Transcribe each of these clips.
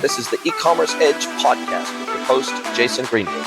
This is the E-commerce Edge podcast with your host, Jason Greenwood.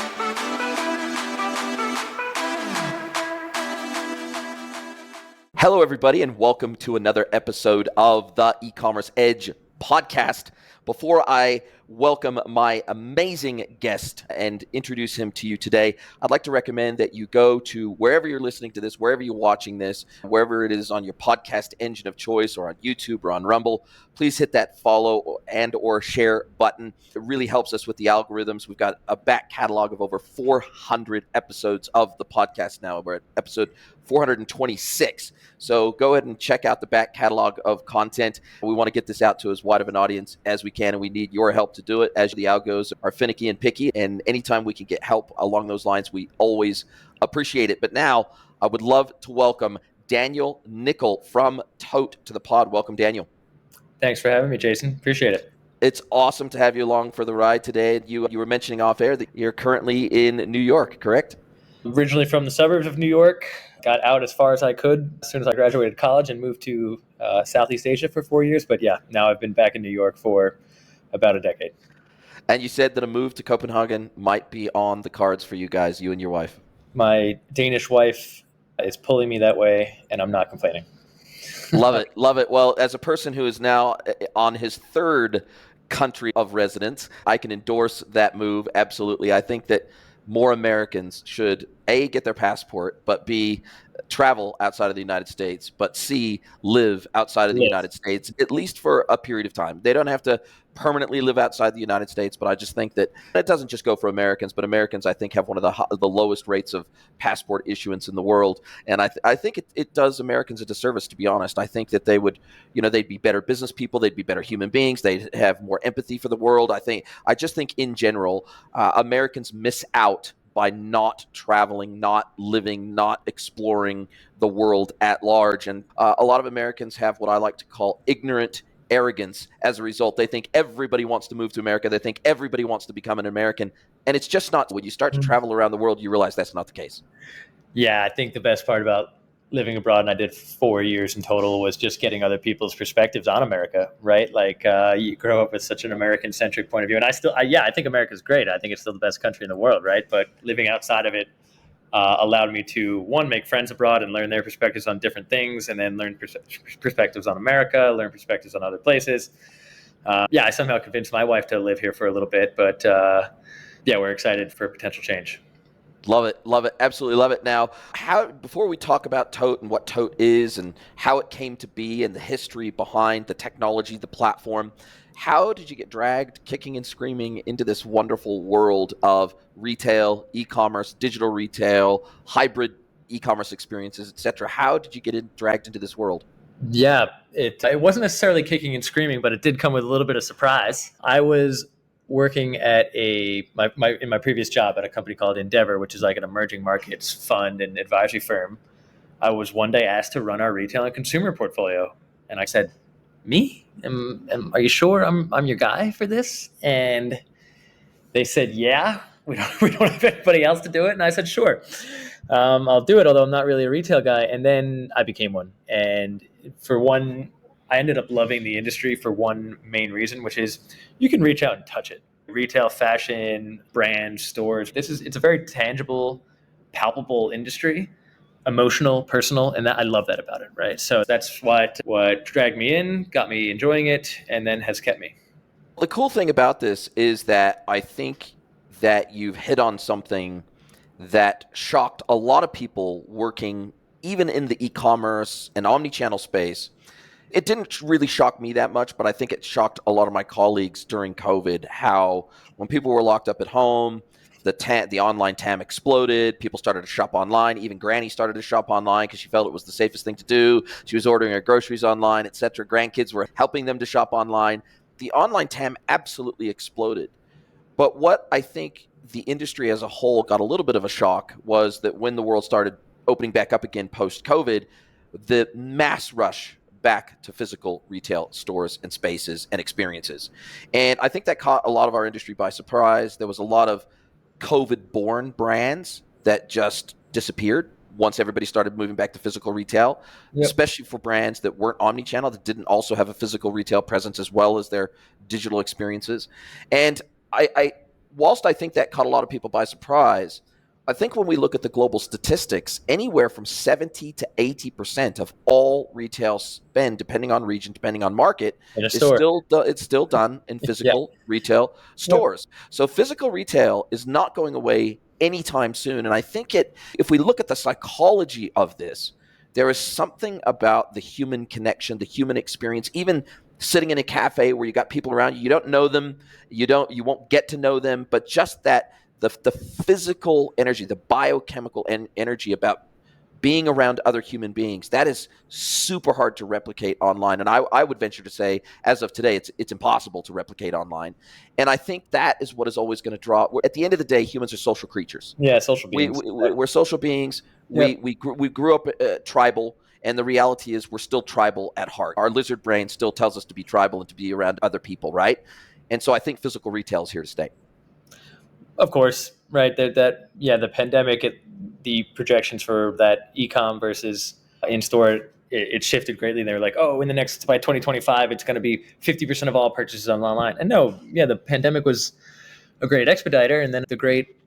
Hello, everybody, and welcome to another episode of the E-commerce Edge podcast. Before I welcome my amazing guest and introduce him to you today, I'd like to recommend that you go to wherever you're listening to this, wherever you're watching this, wherever it is on your podcast engine of choice or on YouTube or on Rumble. Please hit that follow and or share button. It really helps us with the algorithms. We've got a back catalog of over 400 episodes of the podcast now. We're at episode 426. So go ahead and check out the back catalog of content. We want to get this out to as wide of an audience as we can, and we need your help to do it, as the algos are finicky and picky. And anytime we can get help along those lines, we always appreciate it. But now I would love to welcome Daniel Nickel from TOTE to the pod. Welcome, Daniel. Thanks for having me, Jason. Appreciate it. It's awesome to have you along for the ride today. You were mentioning off air that you're currently in New York, correct? Originally from the suburbs of New York, got out as far as I could as soon as I graduated college and moved to Southeast Asia for 4 years. But yeah, now I've been back in New York for about a decade. And you said that a move to Copenhagen might be on the cards for you guys, you and your wife. My Danish wife is pulling me that way, and I'm not complaining. Love it. Love it. Well, as a person who is now on his third country of residence, I can endorse that move. Absolutely. I think that more Americans should, A, get their passport, but B, travel outside of the United States, but C, live outside of the United States, at least for a period of time. They don't have to permanently live outside the United States, but I just think that it doesn't just go for Americans, but Americans, I think, have one of the lowest rates of passport issuance in the world. And I think it does Americans a disservice, to be honest. I think that they would, they'd be better business people. They'd be better human beings. They'd have more empathy for the world. I just think in general, Americans miss out by not traveling, not living, not exploring the world at large. And a lot of Americans have what I like to call ignorant arrogance. As a result, they think everybody wants to move to America. They think everybody wants to become an American. And it's just not. When you start to travel around the world, you realize that's not the case. Yeah, I think the best part about living abroad, and I did 4 years in total, was just getting other people's perspectives on America, right? Like you grow up with such an American-centric point of view. And I think America's great. I think it's still the best country in the world, right? But living outside of it allowed me to, one, make friends abroad and learn their perspectives on different things, and then learn perspectives on America, learn perspectives on other places. I somehow convinced my wife to live here for a little bit, but we're excited for potential change. Love it, absolutely love it. Now, before we talk about TOTE and what TOTE is and how it came to be and the history behind the technology, the platform, how did you get dragged kicking and screaming into this wonderful world of retail, e-commerce, digital retail, hybrid e-commerce experiences, etc.? How did you get dragged into this world? Yeah, it wasn't necessarily kicking and screaming, but it did come with a little bit of surprise. I was working at in my previous job at a company called Endeavor, which is like an emerging markets fund and advisory firm. I was one day asked to run our retail and consumer portfolio, and I said, "Me? Are you sure I'm your guy for this?" And they said, "Yeah, we don't have anybody else to do it." And I said, "Sure, I'll do it." Although I'm not really a retail guy. And then I became one. And for one, I ended up loving the industry for one main reason, which is you can reach out and touch it. Retail, fashion, brand, stores. It's a very tangible, palpable industry. Emotional, personal, and I love that about it, right? So that's what dragged me in, got me enjoying it, and then has kept me. The cool thing about this is that I think that you've hit on something that shocked a lot of people working even in the e-commerce and omnichannel space. It didn't really shock me that much, but I think it shocked a lot of my colleagues during COVID, how when people were locked up at home, the online TAM exploded. People started to shop online. Even Granny started to shop online because she felt it was the safest thing to do. She was ordering her groceries online, etc. Grandkids were helping them to shop online. The online TAM absolutely exploded. But what I think the industry as a whole got a little bit of a shock was that when the world started opening back up again post-COVID, the mass rush back to physical retail stores and spaces and experiences. And I think that caught a lot of our industry by surprise. There was a lot of COVID-born brands that just disappeared once everybody started moving back to physical retail, especially for brands that weren't omni-channel, that didn't also have a physical retail presence as well as their digital experiences. And whilst I think that caught a lot of people by surprise, I think when we look at the global statistics, anywhere from 70 to 80% of all retail spend, depending on region, depending on market, is still done in physical retail stores. So physical retail is not going away anytime soon. And I think if we look at the psychology of this, there is something about the human connection, the human experience, even sitting in a cafe where you got people around you, you don't know them, you won't get to know them, but just that the physical energy, the biochemical energy about being around other human beings, that is super hard to replicate online. And I would venture to say, as of today, it's impossible to replicate online. And I think that is what is always going to draw. At the end of the day, humans are social creatures. Yeah, social beings. We're social beings. We grew up tribal. And the reality is we're still tribal at heart. Our lizard brain still tells us to be tribal and to be around other people, right? And so I think physical retail is here to stay. Of course, right. The pandemic, the projections for that e-com versus in-store, it shifted greatly. They were like, oh, by 2025, it's going to be 50% of all purchases online. And no, the pandemic was a great expediter, and then the great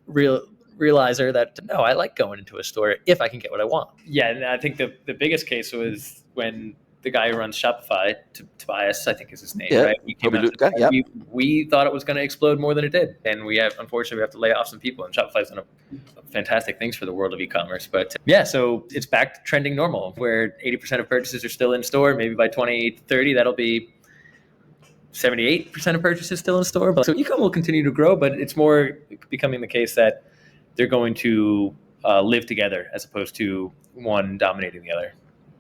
realizer that, no, I like going into a store if I can get what I want. Yeah, and I think the biggest case was when the guy who runs Shopify, Tobias, I think is his name, right? We thought it was going to explode more than it did. And unfortunately, we have to lay off some people. And Shopify's done fantastic things for the world of e-commerce. But so it's back to trending normal, where 80% of purchases are still in store. Maybe by 2030, that'll be 78% of purchases still in store. So e-com will continue to grow, but it's more becoming the case that they're going to live together as opposed to one dominating the other.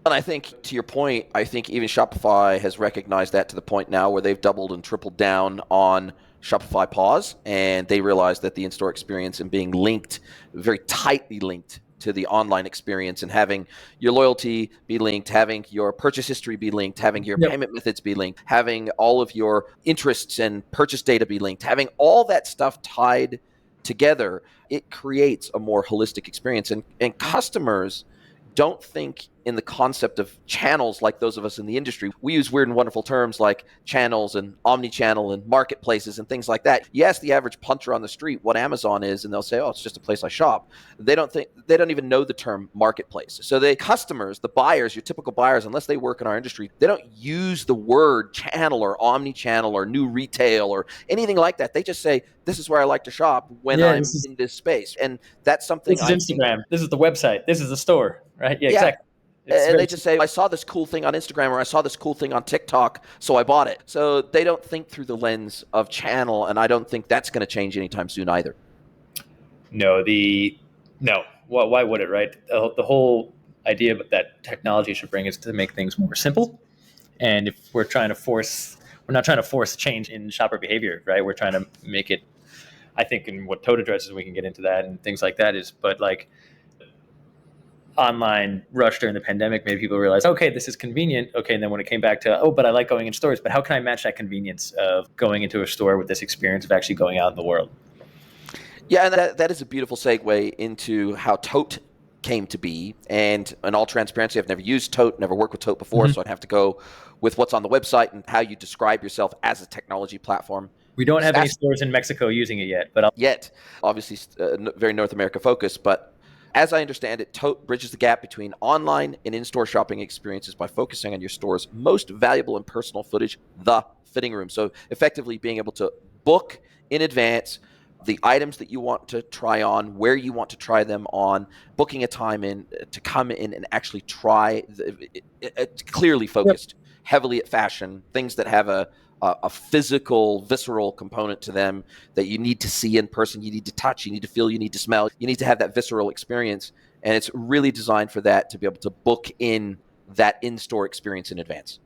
And I think, to your point, I think even Shopify has recognized that to the point now where they've doubled and tripled down on Shopify Pause, and they realize that the in-store experience and being linked, very tightly linked to the online experience, and having your loyalty be linked, having your purchase history be linked, having your payment methods be linked, having all of your interests and purchase data be linked, having all that stuff tied together, it creates a more holistic experience. And customers don't think in the concept of channels like those of us in the industry. We use weird and wonderful terms like channels and omni-channel and marketplaces and things like that. You ask the average punter on the street what Amazon is, and they'll say, oh, it's just a place I shop. They don't even know the term marketplace. So the customers, the buyers, your typical buyers, unless they work in our industry, they don't use the word channel or omni-channel or new retail or anything like that. They just say, this is where I like to shop when I'm in this space. And that's something This is Instagram. This is the website. This is the store, right? Yeah, exactly. And they just say, I saw this cool thing on Instagram or I saw this cool thing on TikTok, so I bought it. So they don't think through the lens of channel, and I don't think that's going to change anytime soon either. No. Why would it, right? The whole idea that technology should bring is to make things more simple. And if we're not trying to force change in shopper behavior, right? We're trying to make it, I think, in what TOTE addresses, we can get into that and things like that but like, online rush during the pandemic made people realize, okay, this is convenient. Okay, and then when it came back to, but I like going in stores, but how can I match that convenience of going into a store with this experience of actually going out in the world? Yeah, and that is a beautiful segue into how TOTE came to be. And in all transparency, I've never used TOTE, never worked with TOTE before, so I'd have to go with what's on the website and how you describe yourself as a technology platform. We don't have any stores in Mexico using it yet, but obviously very North America focused, but as I understand it, TOTE bridges the gap between online and in-store shopping experiences by focusing on your store's most valuable and personal footage, the fitting room. So effectively being able to book in advance the items that you want to try on, where you want to try them on, booking a time in to come in and actually try. It's clearly focused heavily at fashion, things that have a physical, visceral component to them that you need to see in person, you need to touch, you need to feel, you need to smell, you need to have that visceral experience. And it's really designed for that, to be able to book in that in-store experience in advance.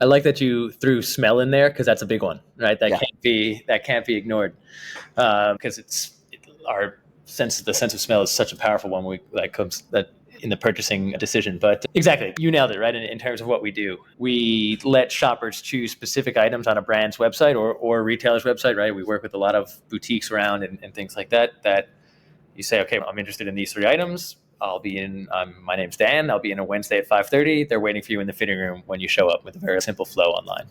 I like that you threw smell in there, because that's a big one, right? That can't be ignored, because the sense of smell is such a powerful one that in the purchasing decision. But exactly, you nailed it, right? In terms of what we do, we let shoppers choose specific items on a brand's website or a retailer's website, right? We work with a lot of boutiques around and things like that You say, okay, I'm interested in these 3 items. I'll be in. My name's Dan. I'll be in a Wednesday at 5:30. They're waiting for you in the fitting room when you show up, with a very simple flow online.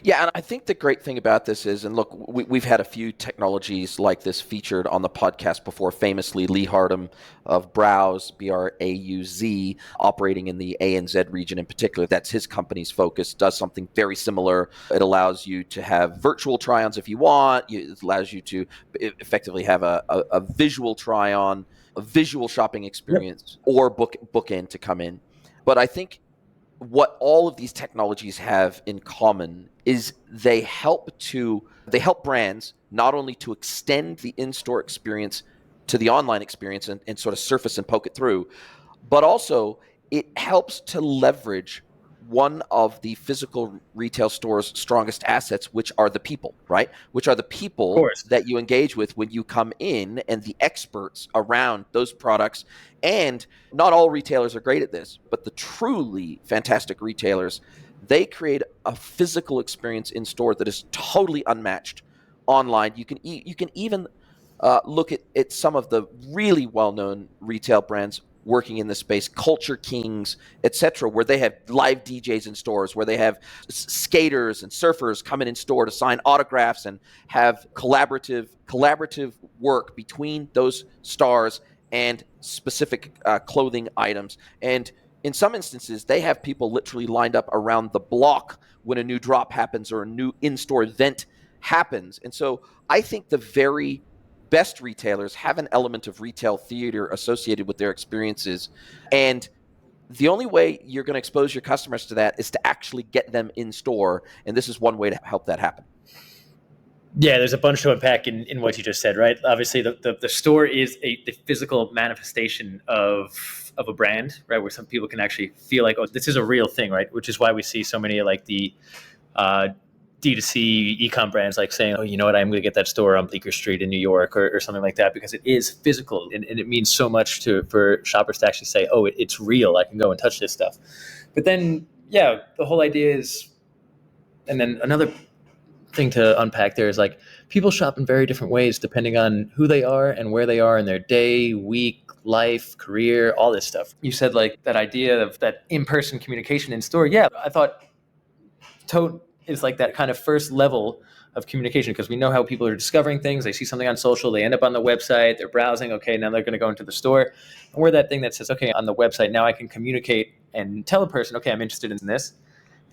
Yeah, and I think the great thing about this is, and look, we've had a few technologies like this featured on the podcast before, famously Lee Hardam of Browse, Brauz, operating in the ANZ region in particular. That's his company's focus, does something very similar. It allows you to have virtual try-ons if you want. It allows you to effectively have a visual try-on, a visual shopping experience, or book in to come in. But I think what all of these technologies have in common is they help brands not only to extend the in-store experience to the online experience and sort of surface and poke it through, but also it helps to leverage one of the physical retail store's strongest assets, which are the people, right? Which are the people that you engage with when you come in, and the experts around those products. And not all retailers are great at this, but the truly fantastic retailers, they create a physical experience in store that is totally unmatched online. You can even look at some of the really well-known retail brands working in this space, Culture Kings, etc., where they have live DJs in stores, where they have skaters and surfers coming in store to sign autographs and have collaborative work between those stars and specific clothing items. And in some instances, they have people literally lined up around the block when a new drop happens or a new in-store event happens. And so I think the very best retailers have an element of retail theater associated with their experiences. And the only way you're going to expose your customers to that is to actually get them in store. And this is one way to help that happen. Yeah, there's a bunch to unpack in what you just said, right? Obviously, the store is the physical manifestation of a brand, right? Where some people can actually feel like, oh, this is a real thing, right? Which is why we see so many like the D2C e-com brands like saying, oh, you know what, I'm going to get that store on Bleecker Street in New York or something like that, because it is physical and it means so much for shoppers to actually say, oh, it's real. I can go and touch this stuff. But then, yeah, the whole idea is, and then another thing to unpack there is like people shop in very different ways depending on who they are and where they are in their day, week, life, career, all this stuff. You said like that idea of that in-person communication in store. Yeah, I thought TOTE is like that kind of first level of communication, because we know how people are discovering things. They see something on social, they end up on the website, they're browsing. Okay, now they're going to go into the store. And we're that thing that says, okay, on the website, now I can communicate and tell a person, okay, I'm interested in this.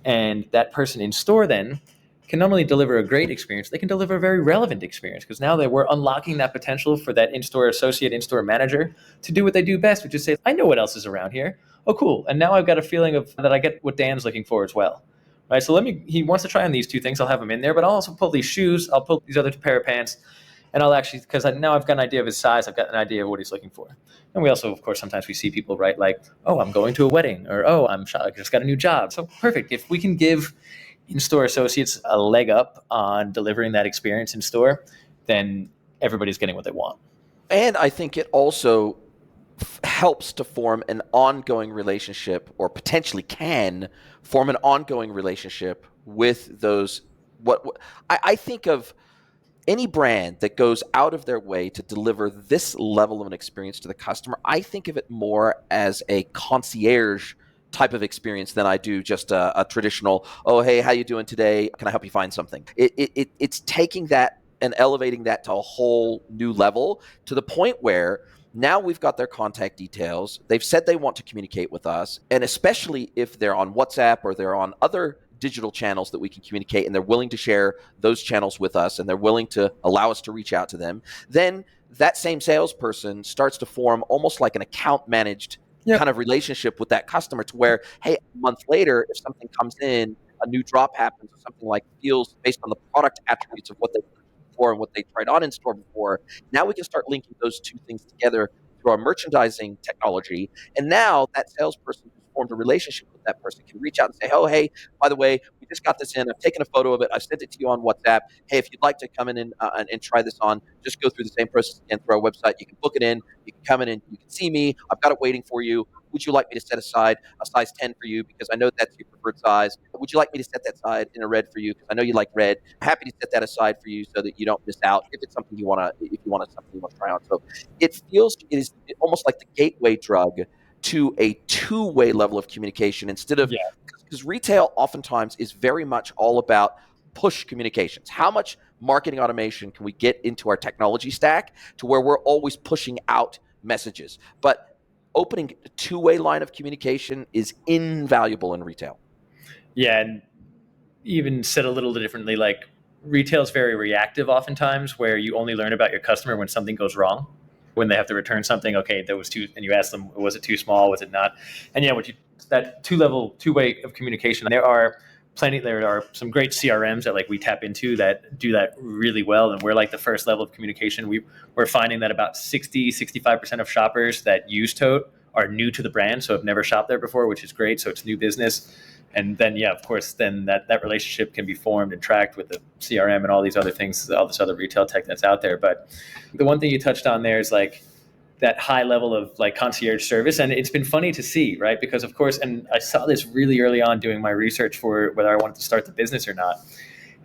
And that person in store then can not only deliver a great experience, they can deliver a very relevant experience, because now we're unlocking that potential for that in-store associate, in-store manager to do what they do best, which is say, I know what else is around here. Oh, cool. And now I've got a feeling of that I get what Dan's looking for as well. Right, so he wants to try on these two things. I'll have him in there, but I'll also pull these shoes. I'll pull these other pair of pants, and I'll actually, because now I've got an idea of his size. I've got an idea of what he's looking for. And we also, of course, sometimes we see people write like, oh, I'm going to a wedding, or oh, I just got a new job. So perfect. If we can give in-store associates a leg up on delivering that experience in store, then everybody's getting what they want. And I think it also helps to form an ongoing relationship, or potentially can form an ongoing relationship with those. I think of any brand that goes out of their way to deliver this level of an experience to the customer. I think of it more as a concierge type of experience than I do just a traditional, oh, hey, how you doing today? Can I help you find something? It's taking that and elevating that to a whole new level, to the point where now we've got their contact details. They've said they want to communicate with us. And especially if they're on WhatsApp or they're on other digital channels that we can communicate, and they're willing to share those channels with us, and they're willing to allow us to reach out to them, then that same salesperson starts to form almost like an account managed kind of relationship with that customer, to where, hey, a month later, if something comes in, a new drop happens, or something like feels based on the product attributes of what they before and what they tried on in store before, now we can start linking those two things together through our merchandising technology. And now that salesperson who's formed a relationship with that person can reach out and say, oh, hey, by the way, we just got this in. I've taken a photo of it. I've sent it to you on WhatsApp. Hey, if you'd like to come in and try this on, just go through the same process again through our website. You can book it in. You can come in and you can see me. I've got it waiting for you. Would you like me to set aside a size 10 for you because I know that's your preferred size? Would you like me to set that aside in a red for you because I know you like red? Happy to set that aside for you so that you don't miss out if it's something you want to, if you want something you want to try on. So it is almost like the gateway drug to a two-way level of communication instead of, Yeah. because retail oftentimes is very much all about push communications. How much marketing automation can we get into our technology stack to where we're always pushing out messages? But opening a two-way line of communication is invaluable in retail. Yeah, and even said a little differently, like retail is very reactive oftentimes, where you only learn about your customer when something goes wrong, when they have to return something. Okay, that was too, and you ask them, was it too small? Was it not? And yeah, that two way of communication. There are some great CRMs that like we tap into that do that really well, and we're like the first level of communication. We're finding that about 65% of shoppers that use Tote are new to the brand, so have never shopped there before, which is great. So it's new business. And then, yeah, of course, then that relationship can be formed and tracked with the CRM and all these other things, all this other retail tech that's out there. But the one thing you touched on there is like that high level of like concierge service. And it's been funny to see, right? Because of course, and I saw this really early on doing my research for whether I wanted to start the business or not.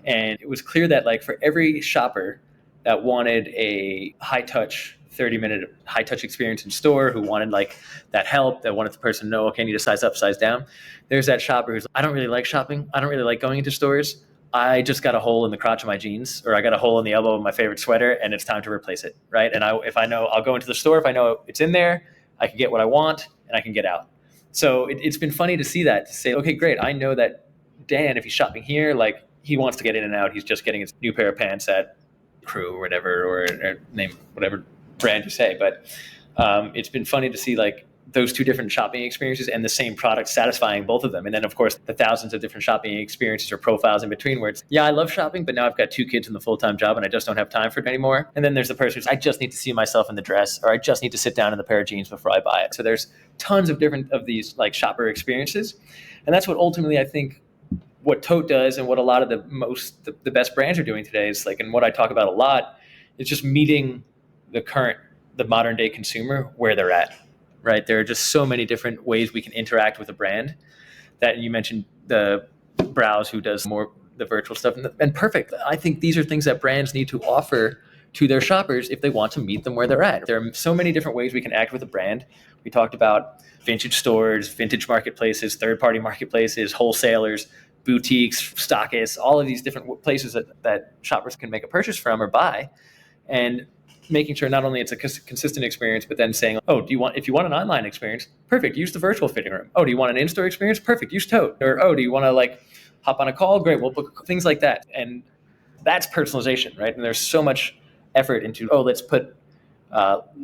And it was clear that like for every shopper that wanted a high touch 30-minute high touch experience in store, who wanted like that help, that wanted the person to know, okay, I need to size up, size down. There's that shopper who's, I don't really like shopping. I don't really like going into stores. I just got a hole in the crotch of my jeans, or I got a hole in the elbow of my favorite sweater, and it's time to replace it, right? And if I know, I'll go into the store. If I know it's in there, I can get what I want, and I can get out. So it's been funny to see that, to say, okay, great. I know that Dan, if he's shopping here, like he wants to get in and out. He's just getting his new pair of pants at Crew or whatever, or name whatever brand you say. But it's been funny to see like those two different shopping experiences and the same product satisfying both of them. And then of course the thousands of different shopping experiences or profiles in between, where it's, yeah, I love shopping, but now I've got 2 kids in the full-time job and I just don't have time for it anymore. And then there's the person who's, I just need to see myself in the dress, or I just need to sit down in the pair of jeans before I buy it. So there's tons of different of these like shopper experiences. And that's what ultimately I think what Tote does, and what a lot of the best brands are doing today is like, and what I talk about a lot, is just meeting the modern day consumer where they're at, right? There are just so many different ways we can interact with a brand. That you mentioned the Browse, who does more the virtual stuff, and perfect. I think these are things that brands need to offer to their shoppers if they want to meet them where they're at. There are so many different ways we can act with a brand. We talked about vintage stores, vintage marketplaces, third-party marketplaces, wholesalers, boutiques, stockists, all of these different places that shoppers can make a purchase from or buy, and making sure not only it's a consistent experience, but then saying, oh, if you want an online experience, perfect, use the virtual fitting room. Oh, do you want an in-store experience? Perfect, use Tote. Or, oh, do you want to like hop on a call? Great, we'll book things like that. And that's personalization, right? And there's so much effort into, oh, let's put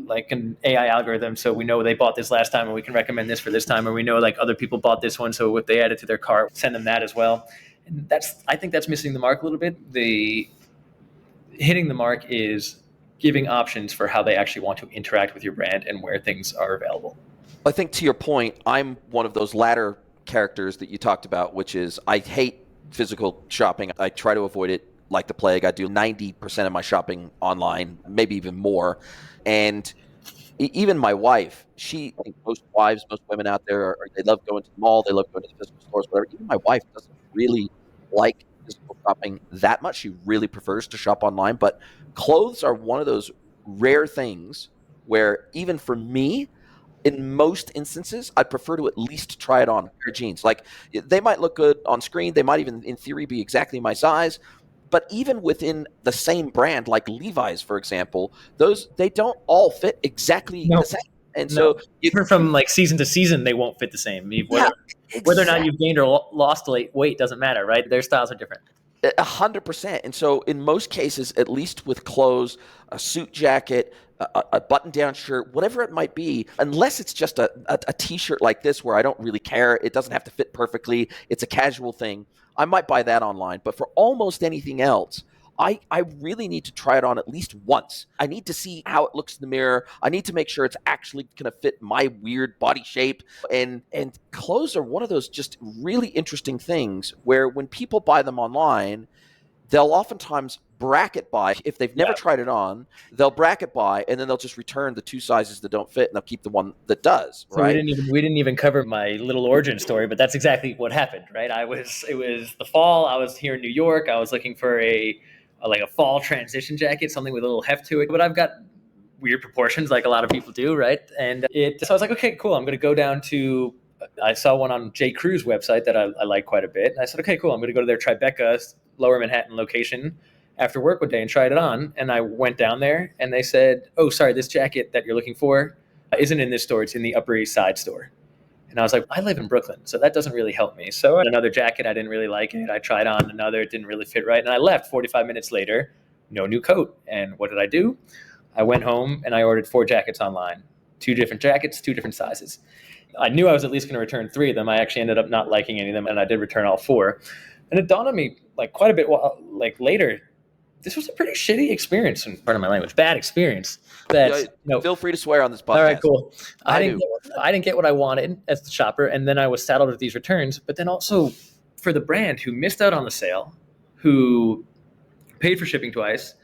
like an AI algorithm, so we know they bought this last time and we can recommend this for this time, or we know like other people bought this one, so if they add it to their cart, send them that as well. And I think that's missing the mark a little bit. The hitting the mark is giving options for how they actually want to interact with your brand and where things are available. I think to your point, I'm one of those latter characters that you talked about, which is I hate physical shopping. I try to avoid it like the plague. I do 90% of my shopping online, maybe even more. And even my wife, I think most women out there, they love going to the mall, they love going to the physical stores, whatever. Even my wife doesn't really like physical shopping that much. She really prefers to shop online. But clothes are one of those rare things where even for me, in most instances, I'd prefer to at least try it on a pair of jeans. Like, they might look good on screen. They might even, in theory, be exactly my size. But even within the same brand, like Levi's, for example, they don't all fit exactly the same. And so from like season to season, they won't fit the same. Whether or not you've gained or lost weight doesn't matter, right? Their styles are different. 100%. And so in most cases, at least with clothes, a suit jacket, a button-down shirt, whatever it might be, unless it's just a T-shirt like this where I don't really care, it doesn't have to fit perfectly, it's a casual thing, I might buy that online. But for almost anything else, I really need to try it on at least once. I need to see how it looks in the mirror. I need to make sure it's actually going to fit my weird body shape. And clothes are one of those just really interesting things where when people buy them online, they'll oftentimes bracket buy. If they've never tried it on, they'll bracket buy, and then they'll just return the 2 sizes that don't fit, and they'll keep the one that does. So right? we didn't even cover my little origin story, but that's exactly what happened, right? It was the fall. I was here in New York. I was looking for a fall transition jacket, something with a little heft to it. But I've got weird proportions, like a lot of people do, right? So I was like, okay, cool. I'm going to go down to. I saw one on J. Crew's website that I like quite a bit, and I said, okay, cool. I'm going to go to their Tribeca, Lower Manhattan location after work one day and tried it on. And I went down there, and they said, oh, sorry, this jacket that you're looking for isn't in this store. It's in the Upper East Side store. And I was like, I live in Brooklyn, so that doesn't really help me. So another jacket, I didn't really like it. I tried on another, it didn't really fit right. And I left 45 minutes later, no new coat. And what did I do? I went home and I ordered 4 jackets online, 2 different jackets, 2 different sizes. I knew I was at least going to return 3 of them. I actually ended up not liking any of them, and I did return all 4. And it dawned on me quite a bit later, this was a pretty shitty experience, and pardon my language, bad experience. Feel free to swear on this podcast. All right, cool. I didn't get what I wanted as the shopper, and then I was saddled with these returns. But then also for the brand who missed out on the sale, who paid for shipping twice,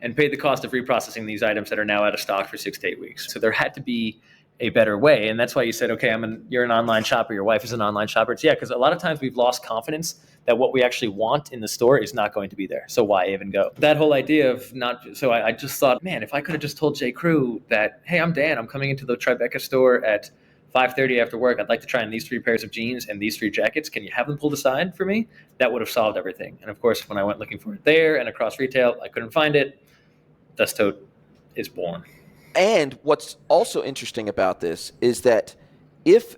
and paid the cost of reprocessing these items that are now out of stock for 6 to 8 weeks. So there had to be a better way, and that's why you said, okay, you're an online shopper, your wife is an online shopper. It's because a lot of times we've lost confidence that what we actually want in the store is not going to be there. So why even go? That whole idea of I just thought, man, if I could have just told J. Crew that, hey, I'm Dan, I'm coming into the Tribeca store at 5:30 after work. I'd like to try on these 3 pairs of jeans and these 3 jackets. Can you have them pulled aside for me? That would have solved everything. And of course, when I went looking for it there and across retail, I couldn't find it. Thus TOTE is born. And what's also interesting about this is that if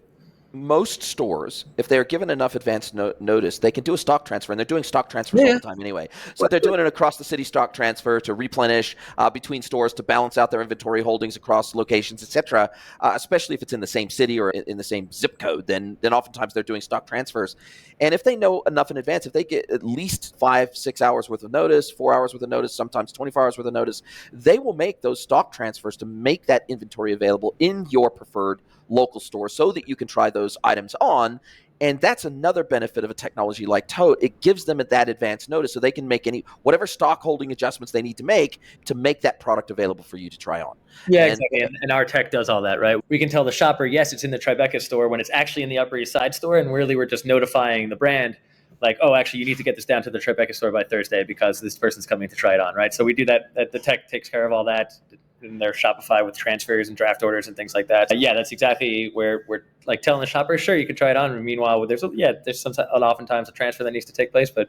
most stores, if they're given enough advance notice, they can do a stock transfer, and they're doing stock transfers all the time anyway. So they're doing an across the city stock transfer to replenish between stores to balance out their inventory holdings across locations, etc. Especially if it's in the same city or in the same zip code, then oftentimes they're doing stock transfers. And if they know enough in advance, if they get at least 5-6 hours worth of notice, 4 hours worth of notice, sometimes 24 hours worth of notice, they will make those stock transfers to make that inventory available in your preferred local store so that you can try those items on. And that's another benefit of a technology like TOTE. It gives them that advance notice so they can make whatever stock holding adjustments they need to make that product available for you to try on. Yeah, exactly. And our tech does all that, right? We can tell the shopper, yes, it's in the Tribeca store when it's actually in the Upper East Side store. And really, we're just notifying the brand like, oh, actually, you need to get this down to the Tribeca store by Thursday because this person's coming to try it on, right? So we do that. The tech takes care of all that in their Shopify with transfers and draft orders and things like that. That's exactly where we're like telling the shopper, sure, you can try it on. And meanwhile, there's oftentimes a transfer that needs to take place, but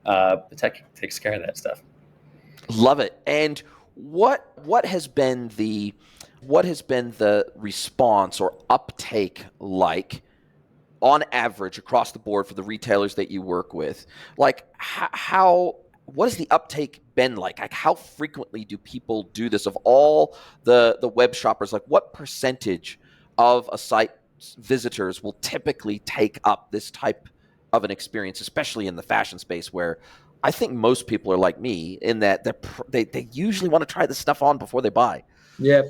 the tech takes care of that stuff. Love it. And what has been the response or uptake like on average across the board for the retailers that you work with? Like what has the uptake been like? Like how frequently do people do this? Of all the web shoppers, like what percentage of a site's visitors will typically take up this type of an experience, especially in the fashion space where I think most people are like me in that they usually want to try this stuff on before they buy. Yeah.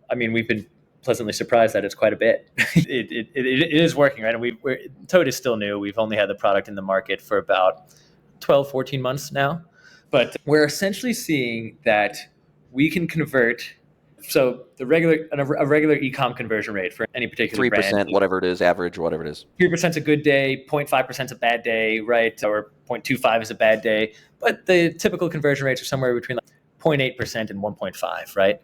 I mean, we've been pleasantly surprised that it's quite a bit. It is working, right? And TOTE is still new. We've only had the product in the market for about 12, 14 months now. But we're essentially seeing that we can convert. So a regular e-com conversion rate for any particular 3%, brand, whatever it is, average, whatever it is. 3% is a good day, 0.5% is a bad day, right? Or 0.25 is a bad day. But the typical conversion rates are somewhere between 0.8% and 1.5, right?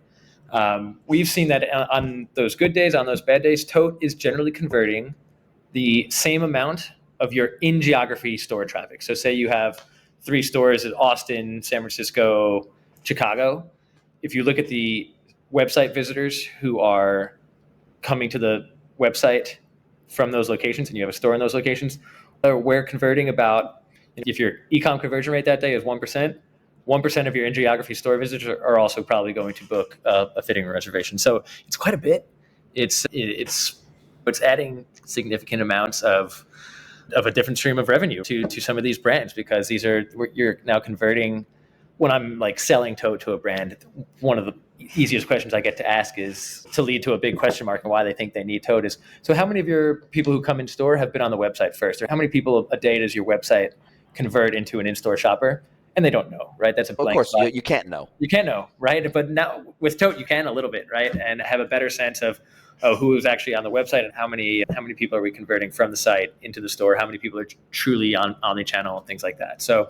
We've seen that on those good days, on those bad days, TOTE is generally converting the same amount of your in-geography store traffic. So say you have 3 stores in Austin, San Francisco, Chicago. If you look at the website visitors who are coming to the website from those locations, and you have a store in those locations, we're converting about, if your e-com conversion rate that day is 1% of your in-geography store visitors are also probably going to book a fitting reservation. So it's quite a bit. It's adding significant amounts of a different stream of revenue to some of these brands, because you're now converting. When I'm like selling TOTE to a brand, one of the easiest questions I get to ask is to lead to a big question mark and why they think they need TOTE is, so how many of your people who come in store have been on the website first? Or how many people a day does your website convert into an in-store shopper? and they don't know, right? That's a Of blank course, spot. you can't know. You can't know, right? But now with Tote, you can a little bit, right? And have a better sense of who is actually on the website and how many people are we converting from the site into the store? How many people are truly on omni-channel and things like that. So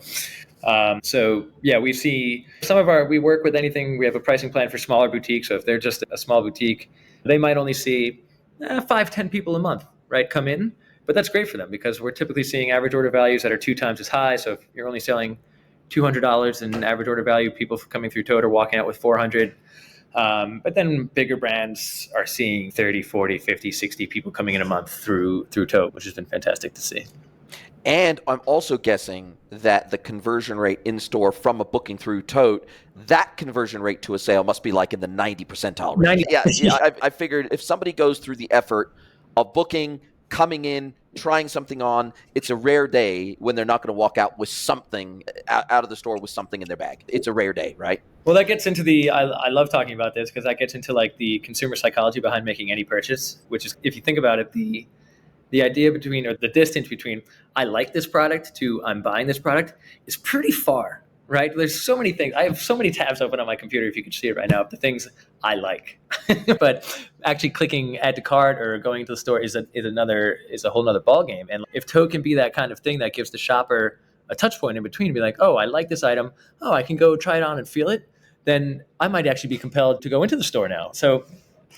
yeah, we work with anything. We have a pricing plan for smaller boutiques. So if they're just a small boutique, they might only see 5-10 people a month, right, come in. But that's great for them because we're typically seeing average order values that are 2 times as high. So if you're only selling $200 in average order value, people coming through Tote are walking out with 400. But then bigger brands are seeing 30, 40, 50, 60 people coming in a month through Tote, which has been fantastic to see. And I'm also guessing that the conversion rate in store from a booking through Tote, that conversion rate to a sale must be like in the 90 percentile range. 90. Yeah. I figured if somebody goes through the effort of booking, coming in, trying something on, it's a rare day when they're not going to walk out with something out of the store with something in their bag. It's a rare day, right? Well, that gets into I love talking about this because that gets into like the consumer psychology behind making any purchase, which is, if you think about it, the idea between, or the distance between I like this product to I'm buying this product is pretty far, right? There's so many things. I have so many tabs open on my computer, if you could see it right now, of the things I like. But actually clicking add to cart or going to the store is a whole nother ballgame. And if Tote can be that kind of thing that gives the shopper a touch point in between, be like, oh, I like this item. Oh, I can go try it on and feel it. Then I might actually be compelled to go into the store now. So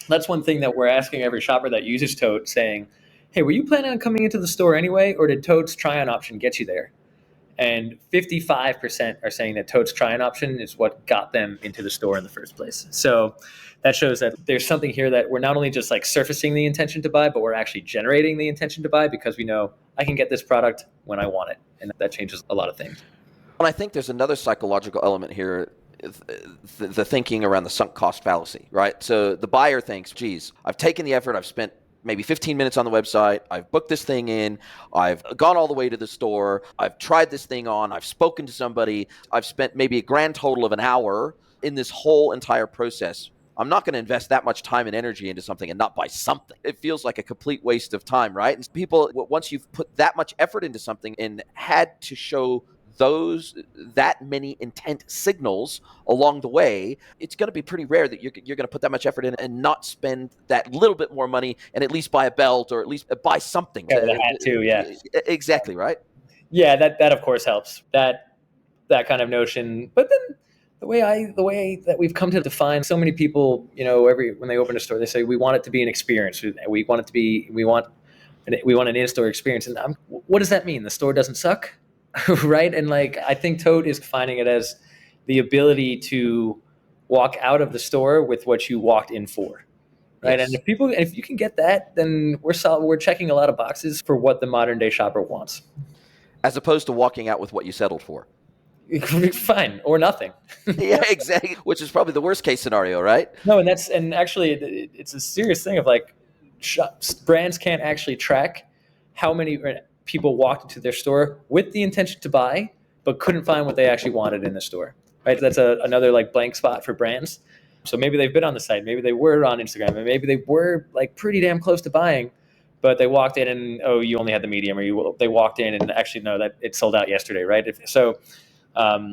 that's one thing that we're asking every shopper that uses Tote, saying, hey, were you planning on coming into the store anyway, or did Tote's try-on option get you there? And 55% are saying that Tote's try-on option is what got them into the store in the first place. So that shows that there's something here that we're not only just like surfacing the intention to buy, but we're actually generating the intention to buy because we know I can get this product when I want it. And that changes a lot of things. And I think there's another psychological element here, the thinking around the sunk cost fallacy, right? So the buyer thinks, geez, I've taken the effort, I've spent maybe 15 minutes on the website, I've booked this thing in, I've gone all the way to the store, I've tried this thing on, I've spoken to somebody, I've spent maybe a grand total of an hour in this whole entire process. I'm not going to invest that much time and energy into something and not buy something. It feels like a complete waste of time, right? And people, once you've put that much effort into something and had to show that many intent signals along the way, it's going to be pretty rare that you're going to put that much effort in and not spend that little bit more money and at least buy a belt or at least buy something. Yeah, the hat too, yeah. Exactly, right? Yeah, that of course helps. That kind of notion. But then the way that we've come to define, so many people, when they open a store, they say we want it to be an experience. We want an in-store experience. And what does that mean? The store doesn't suck? Right? And like, I think Tote is defining it as the ability to walk out of the store with what you walked in for. Right. Yes. And if you can get that, then we're checking a lot of boxes for what the modern day shopper wants. As opposed to walking out with what you settled for. Fine. Or nothing. Yeah, exactly. Which is probably the worst case scenario, right? No, and actually it's a serious thing of like brands can't actually track how many people walked into their store with the intention to buy, but couldn't find what they actually wanted in the store. Right? That's another like blank spot for brands. So maybe they've been on the site, maybe they were on Instagram, and maybe they were like pretty damn close to buying, but they walked in and, oh, you only had the medium, or they walked in and actually no, that it sold out yesterday, right? So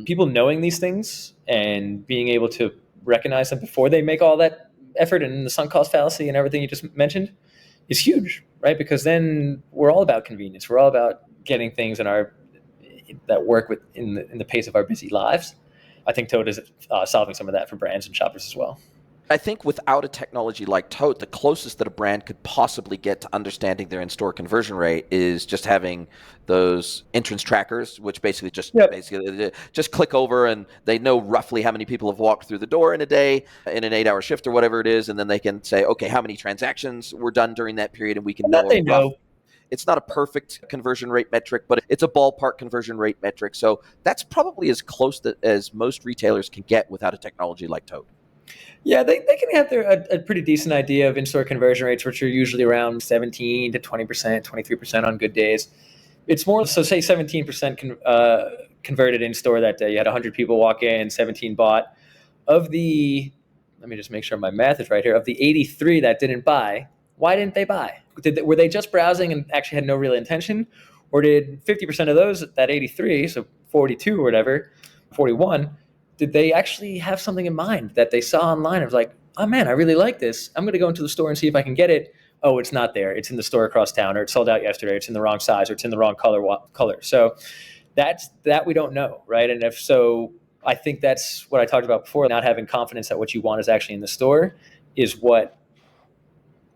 people knowing these things and being able to recognize them before they make all that effort and the sunk cost fallacy and everything you just mentioned is huge, right? Because then we're all about convenience. We're all about getting things that work in the pace of our busy lives. I think Tote is solving some of that for brands and shoppers as well. I think without a technology like Tote, the closest that a brand could possibly get to understanding their in-store conversion rate is just having those entrance trackers, which basically just click over and they know roughly how many people have walked through the door in a day, in an 8-hour shift or whatever it is, and then they can say, okay, how many transactions were done during that period, and we can know. It's not a perfect conversion rate metric, but it's a ballpark conversion rate metric. So that's probably as close as most retailers can get without a technology like Tote. Yeah, they can have a pretty decent idea of in-store conversion rates, which are usually around 17 to 20%, 23% on good days. It's more, so say 17% converted in-store that day. You had 100 people walk in, 17 bought. Let me just make sure my math is right here. Of the 83 that didn't buy, why didn't they buy? Were they just browsing and actually had no real intention? Or did 50% of those, that 83, so 42 or whatever, 41, did they actually have something in mind that they saw online? It was like, oh man, I really like this. I'm going to go into the store and see if I can get it. Oh, it's not there. It's in the store across town, or it sold out yesterday. It's in the wrong size, or it's in the wrong color. So that we don't know, right? And if so, I think that's what I talked about before. Not having confidence that what you want is actually in the store is what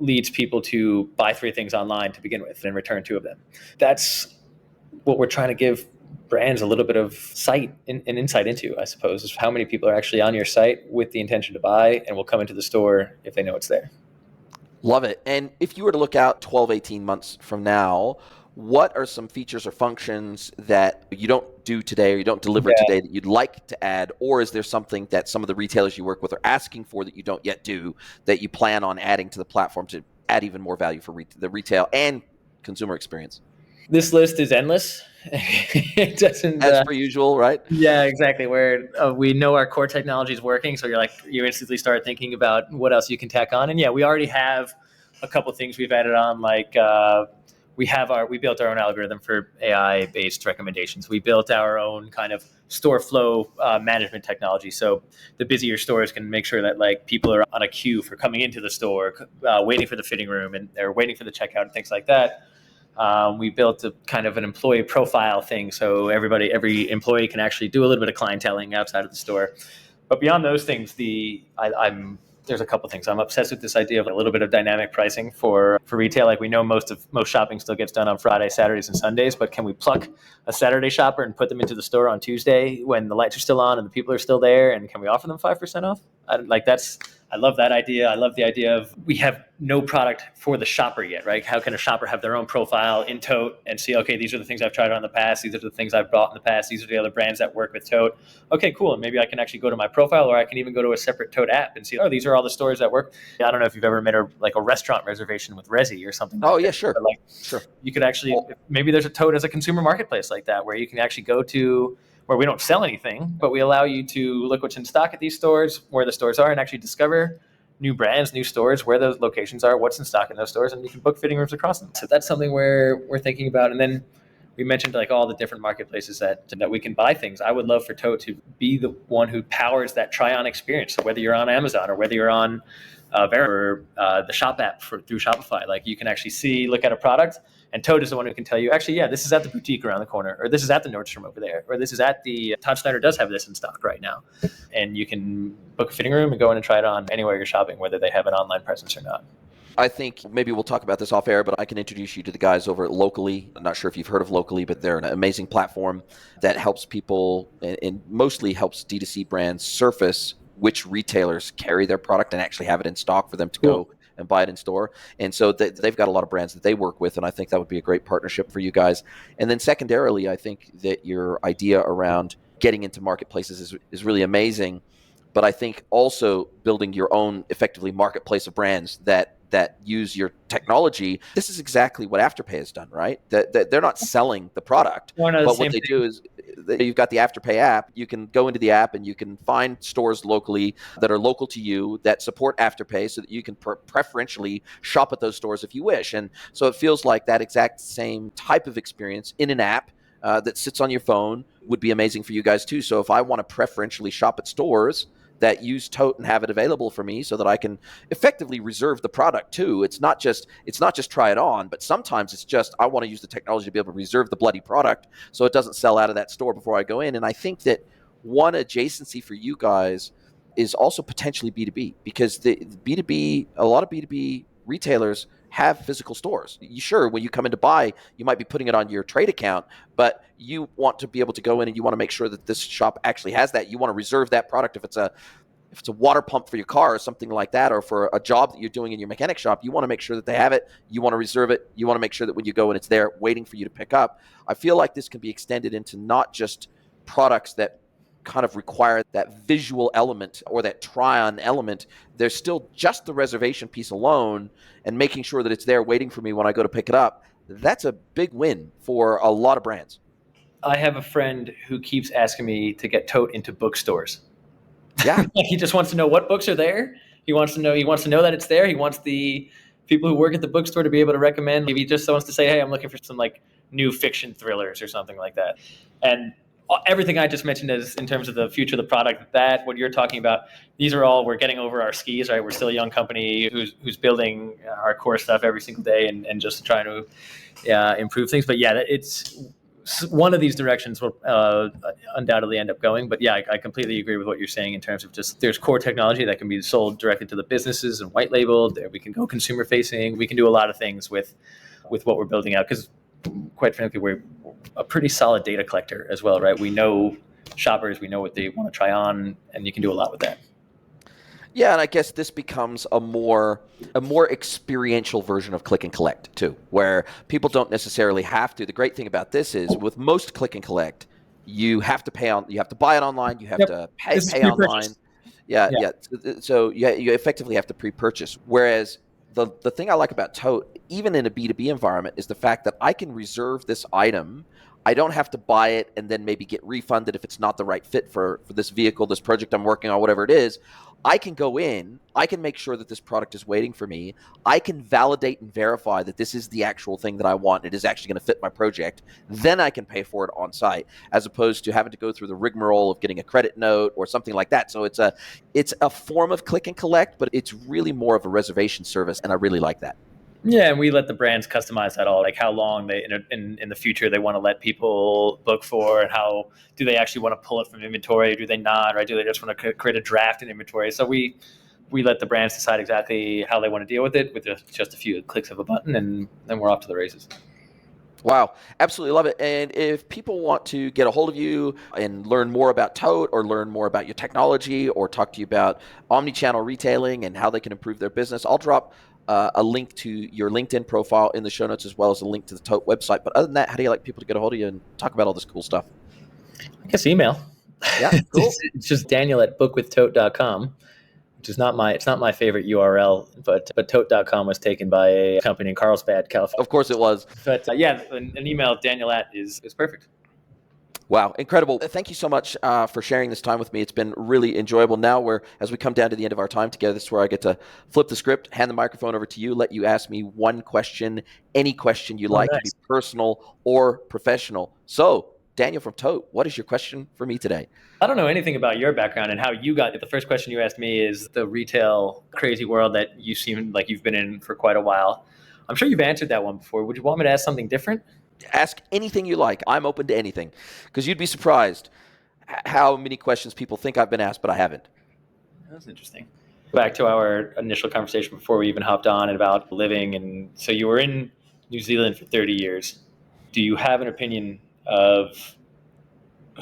leads people to buy 3 things online to begin with and return 2 of them. That's what we're trying to give brands a little bit of sight and insight into, I suppose, is how many people are actually on your site with the intention to buy and will come into the store if they know it's there. Love it. And if you were to look out 12, 18 months from now, what are some features or functions that you don't do today or you don't deliver today that you'd like to add? Or is there something that some of the retailers you work with are asking for that you don't yet do that you plan on adding to the platform to add even more value for the retail and consumer experience? This list is endless. It doesn't. As per usual, right? Yeah, exactly. Where we know our core technology is working, so you instantly start thinking about what else you can tack on. And yeah, we already have a couple things we've added on, like we built our own algorithm for AI-based recommendations. We built our own kind of store flow management technology. So the busier stores can make sure that like people are on a queue for coming into the store, waiting for the fitting room, and they're waiting for the checkout and things like that. We built a kind of an employee profile thing, so every employee can actually do a little bit of clienteling outside of the store. But beyond those things, there's a couple things. I'm obsessed with this idea of a little bit of dynamic pricing for retail. Like we know most shopping still gets done on Fridays, Saturdays, and Sundays, but can we pluck a Saturday shopper and put them into the store on Tuesday when the lights are still on and the people are still there? And can we offer them 5% off? I love that idea. I love the idea of we have no product for the shopper yet, right? How can a shopper have their own profile in TOTE and see, okay, these are the things I've tried on in the past. These are the things I've bought in the past. These are the other brands that work with TOTE. Okay, cool. And maybe I can actually go to my profile, or I can even go to a separate TOTE app and see, oh, these are all the stores that work. I don't know if you've ever made a restaurant reservation with Resi or something like that. Oh, yeah, sure. Sure. You could actually, maybe there's a TOTE as a consumer marketplace like that, where you can actually go to, where we don't sell anything, but we allow you to look what's in stock at these stores, where the stores are, and actually discover new brands, new stores, where those locations are, what's in stock in those stores, and you can book fitting rooms across them. So that's something we're thinking about. And then we mentioned like all the different marketplaces that we can buy things. I would love for TOTE to be the one who powers that try-on experience. So whether you're on Amazon or whether you're on or the Shop app through Shopify, like you can actually look at a product, and TOTE is the one who can tell you, actually, yeah, this is at the boutique around the corner, or this is at the Nordstrom over there, or this is at the Todd Snyder does have this in stock right now. And you can book a fitting room and go in and try it on anywhere you're shopping, whether they have an online presence or not. I think maybe we'll talk about this off air, but I can introduce you to the guys over at Locally. I'm not sure if you've heard of Locally, but they're an amazing platform that helps people and mostly helps D2C brands surface which retailers carry their product and actually have it in stock for them to go and buy it in store. And so they've got a lot of brands that they work with, and I think that would be a great partnership for you guys. And then secondarily, I think that your idea around getting into marketplaces is really amazing. But I think also building your own effectively marketplace of brands that use your technology. This is exactly what Afterpay has done, right? That they're not selling the product, but what they do is you've got the Afterpay app. You can go into the app and you can find stores locally that are local to you that support Afterpay, so that you can preferentially shop at those stores if you wish. And so it feels like that exact same type of experience in an app that sits on your phone would be amazing for you guys too. So if I want to preferentially shop at stores that use TOTE and have it available for me so that I can effectively reserve the product too. It's not just try it on, but sometimes it's just I want to use the technology to be able to reserve the bloody product so it doesn't sell out of that store before I go in. And I think that one adjacency for you guys is also potentially B2B, because the B2B, a lot of B2B retailers have physical stores. Sure, when you come in to buy, you might be putting it on your trade account, but you want to be able to go in and you want to make sure that this shop actually has that. You want to reserve that product. If it's a water pump for your car or something like that, or for a job that you're doing in your mechanic shop, you want to make sure that they have it. You want to reserve it. You want to make sure that when you go and it's there waiting for you to pick up. I feel like this can be extended into not just products that kind of require that visual element or that try-on element. There's still just the reservation piece alone, and making sure that it's there waiting for me when I go to pick it up. That's a big win for a lot of brands. I have a friend who keeps asking me to get TOTE into bookstores. Yeah. He just wants to know what books are there. He wants to know that it's there. He wants the people who work at the bookstore to be able to recommend. Maybe he just wants to say, hey, I'm looking for some like new fiction thrillers or something like that. And everything I just mentioned is in terms of the future of the product, that what you're talking about, these are all, we're getting over our skis, right? We're still a young company who's building our core stuff every single day and just trying to improve things. But yeah, it's one of these directions will undoubtedly end up going. But yeah, I completely agree with what you're saying in terms of just there's core technology that can be sold directly to the businesses and white labeled. There we can go consumer facing. We can do a lot of things with what we're building out, because quite frankly, we're a pretty solid data collector as well, right? We know shoppers, we know what they want to try on, and you can do a lot with that. Yeah, and I guess this becomes a more experiential version of click and collect too, where people don't necessarily have to. The great thing about this is with most click and collect, you have to you have to buy it online, you have to pay online. Yeah. So you effectively have to pre-purchase. Whereas the thing I like about TOTE, even in a B2B environment, is the fact that I can reserve this item. I don't have to buy it and then maybe get refunded if it's not the right fit for this vehicle, this project I'm working on, whatever it is. I can go in, I can make sure that this product is waiting for me. I can validate and verify that this is the actual thing that I want. It is actually going to fit my project. Then I can pay for it on site, as opposed to having to go through the rigmarole of getting a credit note or something like that. So it's a form of click and collect, but it's really more of a reservation service, and I really like that. Yeah, and we let the brands customize that all, like how long they in the future they want to let people book for, and how do they actually want to pull it from inventory, or do they not, right? Do they just want to create a draft in inventory? So we let the brands decide exactly how they want to deal with it with just a few clicks of a button, and then we're off to the races. Wow, absolutely love it. And if people want to get a hold of you and learn more about TOTE, or learn more about your technology, or talk to you about omni-channel retailing and how they can improve their business, I'll drop a link to your LinkedIn profile in the show notes, as well as a link to the TOTE website. But other than that, how do you like people to get a hold of you and talk about all this cool stuff? I guess email. Yeah, cool. It's just Daniel@bookwithtote.com, which is not my favorite URL, but tote.com was taken by a company in Carlsbad, California. Of course it was. But yeah, an email, Daniel@ is perfect. Wow, incredible. Thank you so much for sharing this time with me. It's been really enjoyable. Now, as we come down to the end of our time together, this is where I get to flip the script, hand the microphone over to you, let you ask me one question, any question you like. Nice. It can be personal or professional. So, Daniel from TOTE, what is your question for me today? I don't know anything about your background and how you got it. The first question you asked me is the retail crazy world that you seem like you've been in for quite a while. I'm sure you've answered that one before. Would you want me to ask something different? Ask anything you like. I'm open to anything, because you'd be surprised how many questions people think I've been asked, but I haven't. That's interesting. Back to our initial conversation before we even hopped on, and about living. And so you were in New Zealand for 30 years. Do you have an opinion of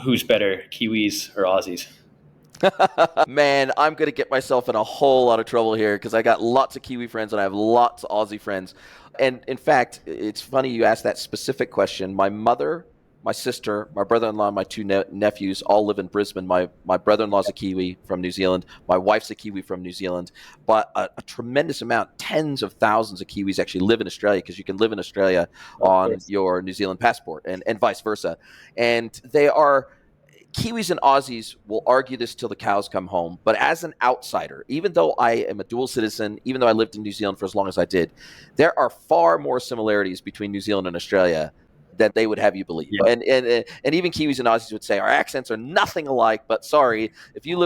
who's better, Kiwis or Aussies? Man, I'm going to get myself in a whole lot of trouble here, because I got lots of Kiwi friends and I have lots of Aussie friends. And in fact, it's funny you asked that specific question. My mother, my sister, my brother-in-law, and my two nephews all live in Brisbane. My brother-in-law's a Kiwi from New Zealand. My wife's a Kiwi from New Zealand. But a tremendous amount, tens of thousands of Kiwis actually live in Australia, because you can live in Australia on your New Zealand passport, and vice versa. And they are... Kiwis and Aussies will argue this till the cows come home, but as an outsider, even though I am a dual citizen, even though I lived in New Zealand for as long as I did, there are far more similarities between New Zealand and Australia than they would have you believe. Yeah. And even Kiwis and Aussies would say our accents are nothing alike, but sorry, if you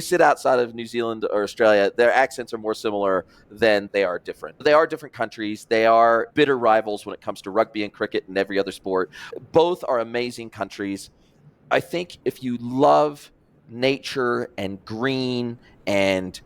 sit outside of New Zealand or Australia, their accents are more similar than they are different. They are different countries. They are bitter rivals when it comes to rugby and cricket and every other sport. Both are amazing countries. I think if you love nature and green and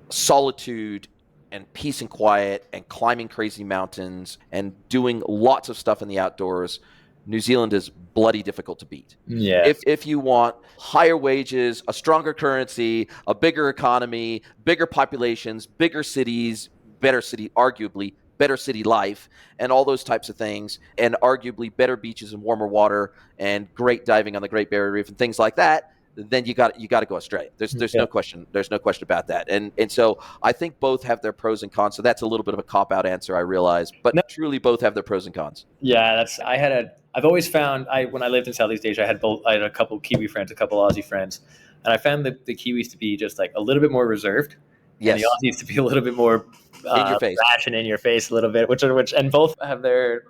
solitude and peace and quiet and climbing crazy mountains and doing lots of stuff in the outdoors, New Zealand is bloody difficult to beat. Yeah. If you want higher wages, a stronger currency, a bigger economy, bigger populations, bigger cities, arguably better city life, and all those types of things, and arguably better beaches and warmer water and great diving on the Great Barrier Reef and things like that, then you got to go Australia. There's no question. There's no question about that. And so I think both have their pros and cons. So that's a little bit of a cop-out answer, I realize, but truly both have their pros and cons. Yeah, I've always found, when I lived in Southeast Asia, I had a couple Kiwi friends, a couple Aussie friends, and I found the Kiwis to be just like a little bit more reserved. Yes. And the Aussies to be a little bit more In your face. brash and in your face a little bit, which and both have their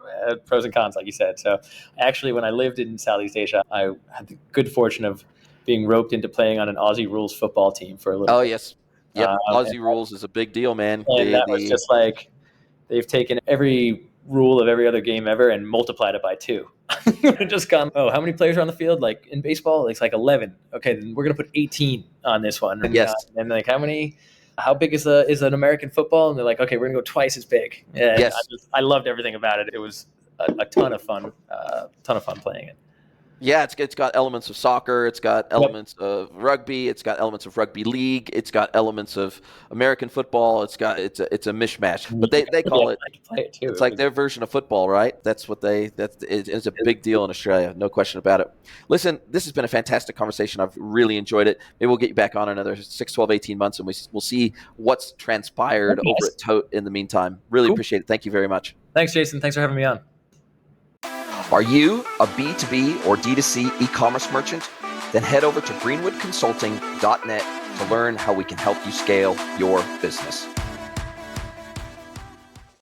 pros and cons, like you said. So actually, when I lived in Southeast Asia, I had the good fortune of being roped into playing on an Aussie rules football team for a little Oh, bit. yes. Yep. And, Aussie rules is a big deal, man. and that was just like they've taken every rule of every other game ever and multiplied it by 2. Just gone, oh, how many players are on the field? Like in baseball, it's like 11. Okay, then we're going to put 18 on this one. And, Yes. And like how big is an American football? And they're like, okay, we're going to go twice as big. And Yes. I loved everything about it. It was a ton of fun playing it. Yeah, it's got elements of soccer. It's got elements of rugby. It's got elements of rugby league. It's got elements of American football. It's a mishmash. But they call it. I can play it too. It's like their version of football, right? It's a big deal in Australia, no question about it. Listen, this has been a fantastic conversation. I've really enjoyed it. Maybe we'll get you back on another 6, 12, 18 months, and we'll see what's transpired over at TOTE in the meantime. Really appreciate it. Thank you very much. Thanks, Jason. Thanks for having me on. Are you a B2B or D2C e-commerce merchant? Then head over to greenwoodconsulting.net to learn how we can help you scale your business.